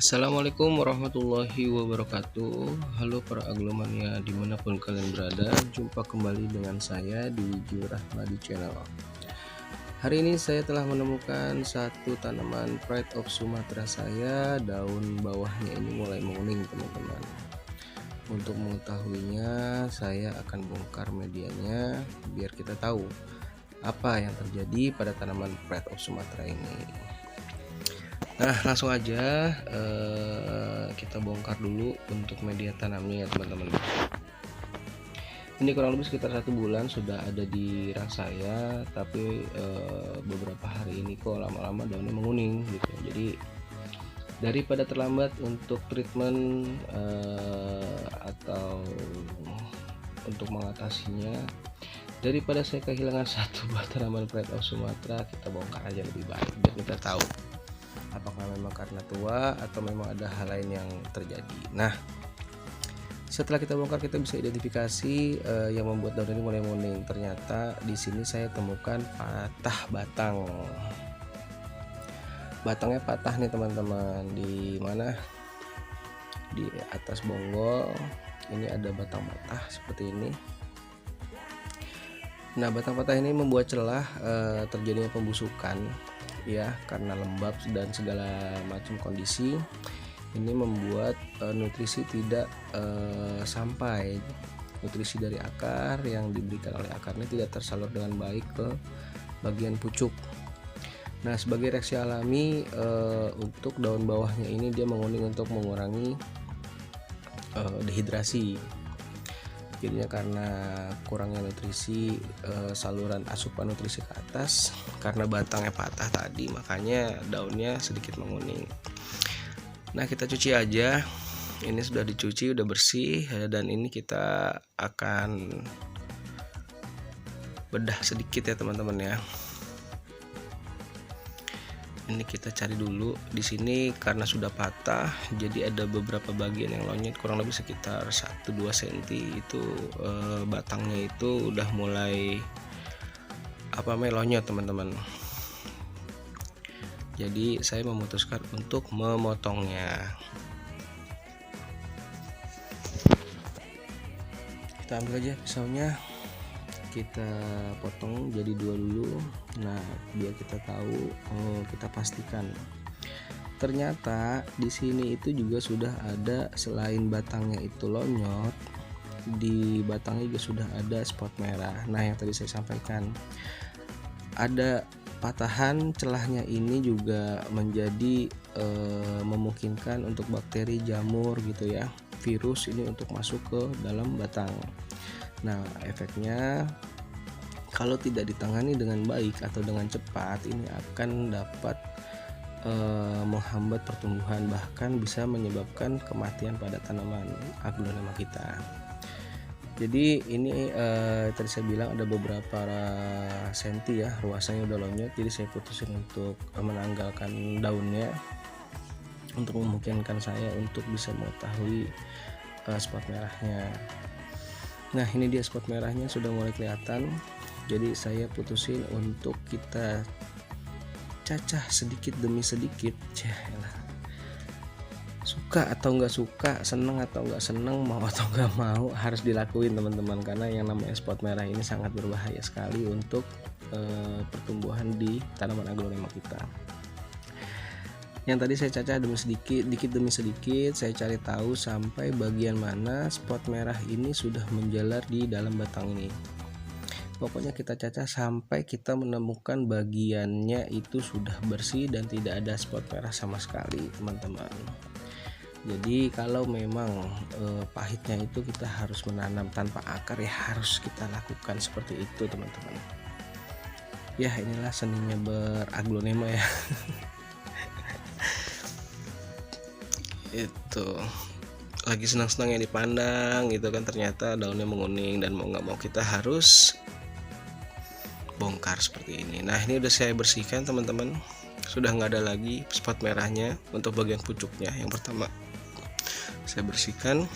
Assalamualaikum warahmatullahi wabarakatuh. Halo para aglomania dimanapun kalian berada. Jumpa kembali dengan saya di Wiju Rahmadi Channel. Hari ini saya telah menemukan satu tanaman Pride of Sumatra saya. Daun bawahnya ini mulai menguning teman-teman. Untuk mengetahuinya saya akan bongkar medianya biar kita tahu apa yang terjadi pada tanaman Pride of Sumatra ini. Nah, langsung aja kita bongkar dulu untuk media tanamnya ya teman-teman. Ini kurang lebih sekitar 1 bulan sudah ada di rak saya, tapi beberapa hari ini kok lama-lama daunnya menguning gitu. Jadi daripada terlambat untuk treatment atau untuk mengatasinya, daripada saya kehilangan satu buah tanaman Pride of Sumatra, kita bongkar aja lebih baik biar kita tahu apakah memang karena tua atau memang ada hal lain yang terjadi. Nah, setelah kita bongkar kita bisa identifikasi yang membuat daun ini mulai menguning. Ternyata di sini saya temukan patah batang. Batangnya patah nih teman-teman. Di mana? Di atas bonggol. Ini ada batang patah seperti ini. Nah, batang patah ini membuat celah terjadinya pembusukan ya, karena lembab dan segala macam kondisi. Ini membuat nutrisi tidak sampai. Nutrisi dari akar yang diberikan oleh akarnya tidak tersalur dengan baik ke bagian pucuk. Nah, sebagai reaksi alami untuk daun bawahnya ini dia menguning untuk mengurangi dehidrasi. Jadinya karena kurangnya nutrisi, saluran asupan nutrisi ke atas, karena batangnya patah tadi, makanya daunnya sedikit menguning. Nah, kita cuci aja. Ini sudah dicuci, udah bersih, dan ini kita akan bedah sedikit ya teman-teman ya. Ini kita cari dulu. Di sini karena sudah patah, jadi ada beberapa bagian yang lonyet, kurang lebih sekitar 1-2 cm itu batangnya itu udah mulai lonyot teman-teman. Jadi saya memutuskan untuk memotongnya. Kita ambil aja pisaunya, kita potong jadi 2 dulu. Nah, biar kita tahu, kita pastikan. Ternyata di sini itu juga sudah ada, selain batangnya itu lonyot, di batangnya juga sudah ada spot merah. Nah, yang tadi saya sampaikan, ada patahan celahnya ini juga menjadi memungkinkan untuk bakteri, jamur gitu ya, virus ini untuk masuk ke dalam batang. Nah, efeknya kalau tidak ditangani dengan baik atau dengan cepat, ini akan dapat menghambat pertumbuhan, bahkan bisa menyebabkan kematian pada tanaman aglonema kita. Jadi ini tadi saya bilang ada beberapa senti ya, ruasannya udah lonyot, jadi saya putusin untuk menanggalkan daunnya untuk memungkinkan saya untuk bisa mengetahui spot merahnya. Nah, ini dia spot merahnya sudah mulai kelihatan. Jadi saya putusin untuk kita cacah sedikit demi sedikit. Suka atau nggak suka, seneng atau nggak seneng, mau atau nggak mau, harus dilakuin teman-teman, karena yang namanya spot merah ini sangat berbahaya sekali untuk pertumbuhan di tanaman aglonema kita. Yang tadi saya cacah dikit demi sedikit, saya cari tahu sampai bagian mana spot merah ini sudah menjalar di dalam batang ini. Pokoknya kita cacah sampai kita menemukan bagiannya itu sudah bersih dan tidak ada spot merah sama sekali teman-teman. Jadi kalau memang pahitnya itu kita harus menanam tanpa akar, ya harus kita lakukan seperti itu teman-teman. Ya, inilah seninya beraglonema ya. Itu lagi senang-senangnya dipandang gitu kan, ternyata daunnya menguning dan mau nggak mau kita harus bongkar seperti ini. Nah, ini udah saya bersihkan teman-teman, sudah nggak ada lagi spot merahnya untuk bagian pucuknya. Yang pertama saya bersihkan.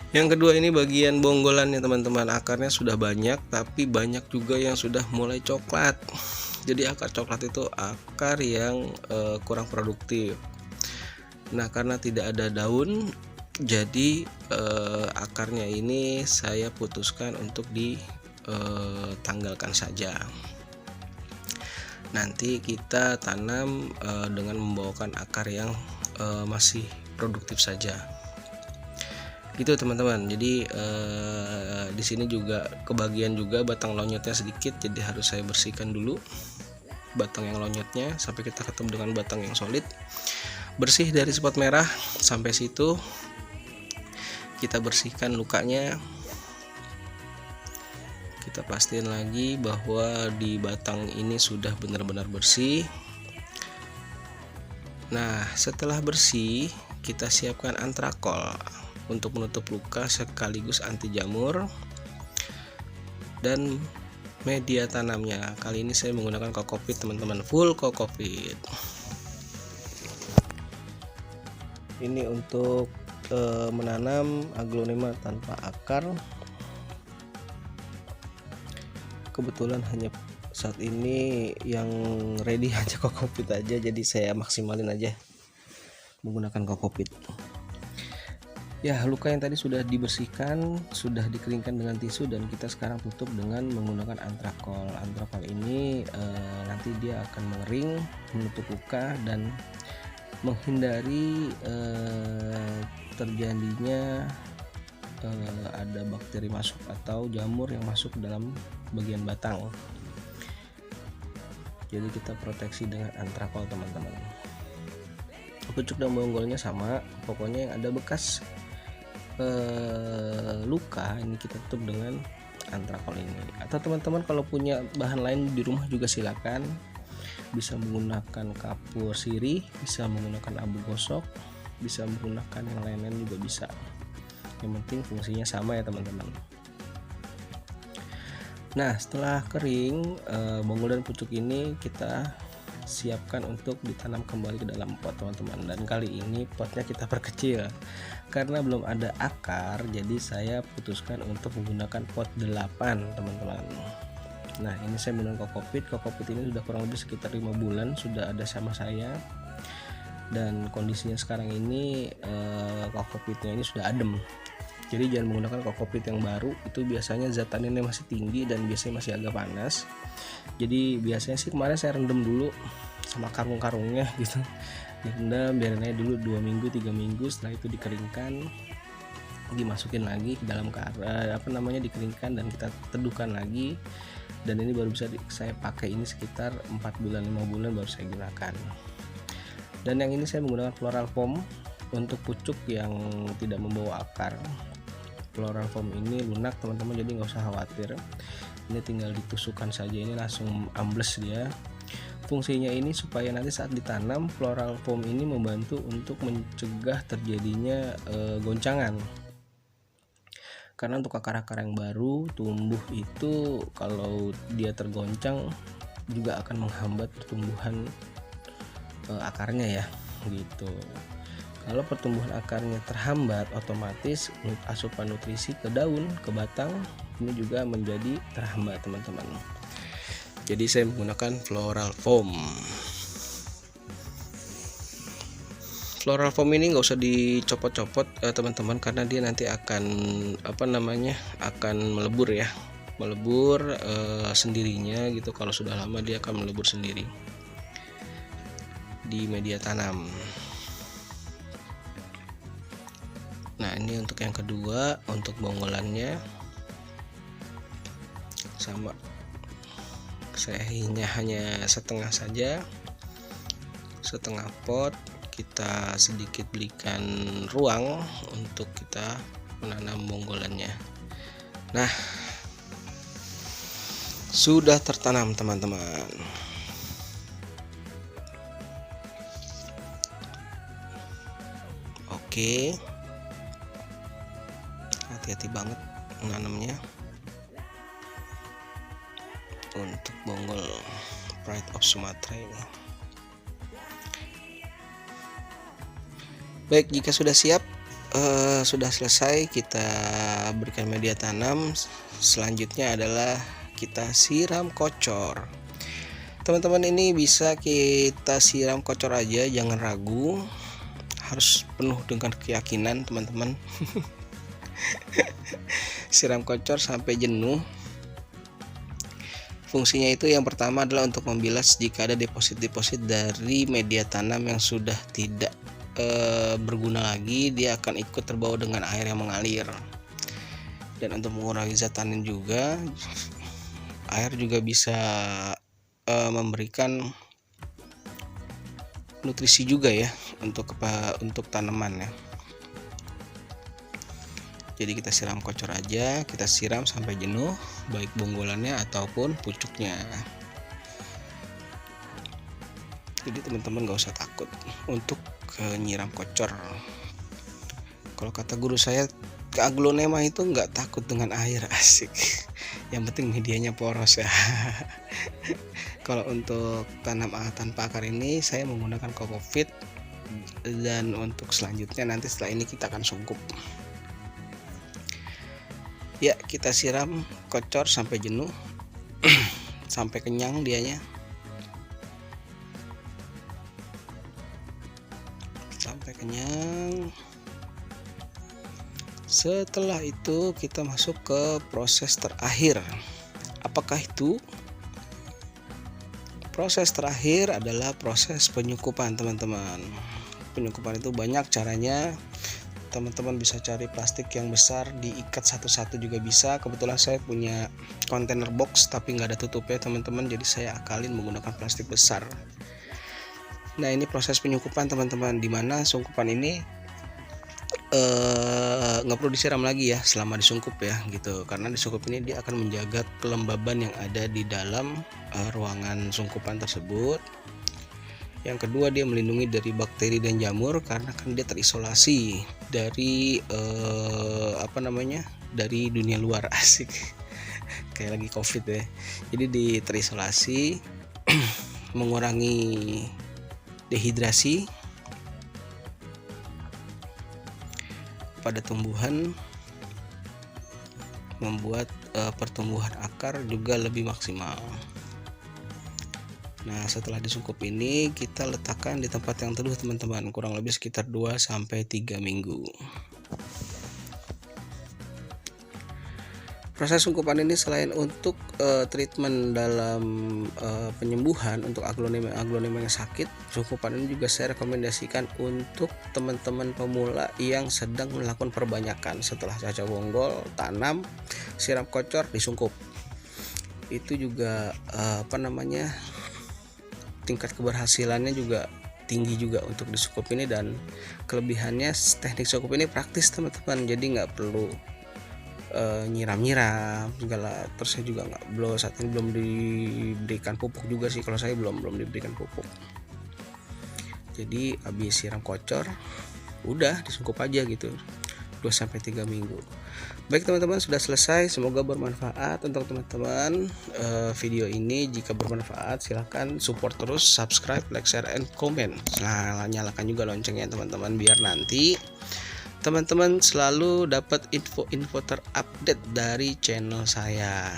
Yang kedua, ini bagian bonggolannya teman-teman, akarnya sudah banyak, tapi banyak juga yang sudah mulai coklat. Jadi akar coklat itu akar yang kurang produktif. Nah, karena tidak ada daun, jadi akarnya ini saya putuskan untuk ditanggalkan saja. Nanti kita tanam dengan membawakan akar yang masih produktif saja. Gitu teman-teman. Jadi di sini juga kebagian juga batang lonyotnya sedikit, jadi harus saya bersihkan dulu batang yang lonyotnya sampai kita ketemu dengan batang yang solid. Bersih dari spot merah sampai situ, kita bersihkan lukanya. Kita pastiin lagi bahwa di batang ini sudah benar-benar bersih. Nah, setelah bersih, kita siapkan antrakol untuk menutup luka sekaligus anti jamur dan media tanamnya. Kali ini saya menggunakan kokopit teman-teman, full kokopit. Ini untuk menanam aglonema tanpa akar. Kebetulan hanya saat ini yang ready hanya kokopit aja, jadi saya maksimalin aja menggunakan kokopit. Ya, luka yang tadi sudah dibersihkan, sudah dikeringkan dengan tisu, dan kita sekarang tutup dengan menggunakan antrakol. Antrakol ini nanti dia akan mengering, menutup luka dan menghindari terjadinya ada bakteri masuk atau jamur yang masuk ke dalam bagian batang. Jadi kita proteksi dengan antrakol teman-teman. Pucuk dan bonggolnya sama, pokoknya yang ada bekas luka ini kita tutup dengan antrakol ini. Atau teman-teman kalau punya bahan lain di rumah juga silakan, bisa menggunakan kapur sirih, bisa menggunakan abu gosok, bisa menggunakan yang lain-lain juga bisa. Yang penting fungsinya sama ya teman-teman. Nah, setelah kering bonggol dan pucuk ini kita siapkan untuk ditanam kembali ke dalam pot teman-teman. Dan kali ini potnya kita perkecil karena belum ada akar, jadi saya putuskan untuk menggunakan pot 8 teman-teman. Nah, ini saya menggunakan kokopit ini sudah kurang lebih sekitar 5 bulan sudah ada sama saya, dan kondisinya sekarang ini kokopitnya ini sudah adem. Jadi jangan menggunakan kokopit yang baru, itu biasanya zat taninnya masih tinggi dan biasanya masih agak panas. Jadi biasanya sih kemarin saya rendam dulu sama karung-karungnya gitu, direndam biarin aja dulu 2 minggu 3 minggu, setelah itu dikeringkan, dimasukin lagi ke dalam dikeringkan dan kita teduhkan lagi, dan ini baru bisa saya pakai ini sekitar 4 bulan 5 bulan baru saya gunakan. Dan yang ini saya menggunakan floral foam untuk pucuk yang tidak membawa akar. Floral foam ini lunak teman-teman, jadi nggak usah khawatir, ini tinggal ditusukkan saja, ini langsung ambles dia. Fungsinya ini supaya nanti saat ditanam floral foam ini membantu untuk mencegah terjadinya goncangan, karena untuk akar-akar yang baru tumbuh itu kalau dia tergoncang juga akan menghambat pertumbuhan akarnya ya gitu. Kalau pertumbuhan akarnya terhambat, otomatis asupan nutrisi ke daun, ke batang ini juga menjadi terhambat teman-teman. Jadi saya menggunakan floral foam. Floral foam ini nggak usah dicopot-copot teman-teman, karena dia nanti akan akan melebur ya, melebur sendirinya gitu. Kalau sudah lama dia akan melebur sendiri di media tanam. Nah, ini untuk yang kedua, untuk bonggolannya sama, saya hanya setengah saja, setengah pot. Kita sedikit berikan ruang untuk kita menanam bonggolannya. Nah, sudah tertanam teman-teman. Oke, hati-hati banget menanamnya untuk bonggol Pride of Sumatra ini. Baik, jika sudah siap, sudah selesai, kita berikan media tanam. Selanjutnya adalah kita siram kocor. Teman-teman, ini bisa kita siram kocor aja, jangan ragu, harus penuh dengan keyakinan teman-teman. Siram kocor sampai jenuh. Fungsinya itu yang pertama adalah untuk membilas jika ada deposit-deposit dari media tanam yang sudah tidak berguna lagi, dia akan ikut terbawa dengan air yang mengalir. Dan untuk mengurangi zat tanin juga, air juga bisa memberikan nutrisi juga ya untuk tanaman ya. Jadi kita siram kocor aja, kita siram sampai jenuh, baik bonggolannya ataupun pucuknya. Jadi teman-teman gak usah takut untuk nyiram kocor. Kalau kata guru saya, ke aglonema itu nggak takut dengan air, asik. Yang penting medianya poros ya. Kalau untuk tanam tanpa akar ini saya menggunakan kokopit, dan untuk selanjutnya nanti setelah ini kita akan sungkup. Ya, kita siram kocor sampai jenuh, sampai kenyang dianya, sampai kenyang. Setelah itu kita masuk ke proses terakhir. Apakah itu? Proses terakhir adalah proses penyukupan teman-teman. Penyukupan itu banyak caranya. Teman-teman bisa cari plastik yang besar, diikat satu-satu juga bisa. Kebetulan saya punya kontainer box tapi nggak ada tutupnya teman-teman, jadi saya akalin menggunakan plastik besar. Nah, ini proses penyukupan teman-teman, dimana sungkupan ini nggak perlu disiram lagi ya selama disungkup ya gitu, karena disungkup ini dia akan menjaga kelembaban yang ada di dalam ruangan sungkupan tersebut. Yang kedua, dia melindungi dari bakteri dan jamur karena kan dia terisolasi dari dari dunia luar, asik. Kayak lagi covid ya. Jadi terisolasi, mengurangi dehidrasi pada tumbuhan, membuat pertumbuhan akar juga lebih maksimal. Nah, setelah disungkup ini kita letakkan di tempat yang teduh teman-teman, kurang lebih sekitar 2-3 minggu. Proses sungkupan ini selain untuk treatment dalam penyembuhan untuk aglonema yang sakit, sungkupan ini juga saya rekomendasikan untuk teman-teman pemula yang sedang melakukan perbanyakan. Setelah cacah bonggol, tanam, siram kocor, disungkup. Itu juga tingkat keberhasilannya juga tinggi juga untuk disungkup ini, dan kelebihannya teknik sungkup ini praktis teman-teman, jadi nggak perlu nyiram-nyiram segala. Terus saya juga saat ini belum diberikan pupuk juga sih, kalau saya belum diberikan pupuk. Jadi habis siram kocor udah disungkup aja gitu 2-3 minggu. Baik teman-teman, sudah selesai, semoga bermanfaat untuk teman-teman. Video ini jika bermanfaat silahkan support terus, subscribe, like, share, and comment. Nah, nyalakan juga loncengnya teman-teman, biar nanti teman-teman selalu dapat info terupdate dari channel saya.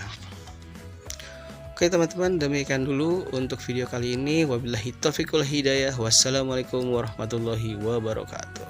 Oke teman-teman, demikian dulu untuk video kali ini. Wabillahi taufiq wal hidayah. Wassalamualaikum warahmatullahi wabarakatuh.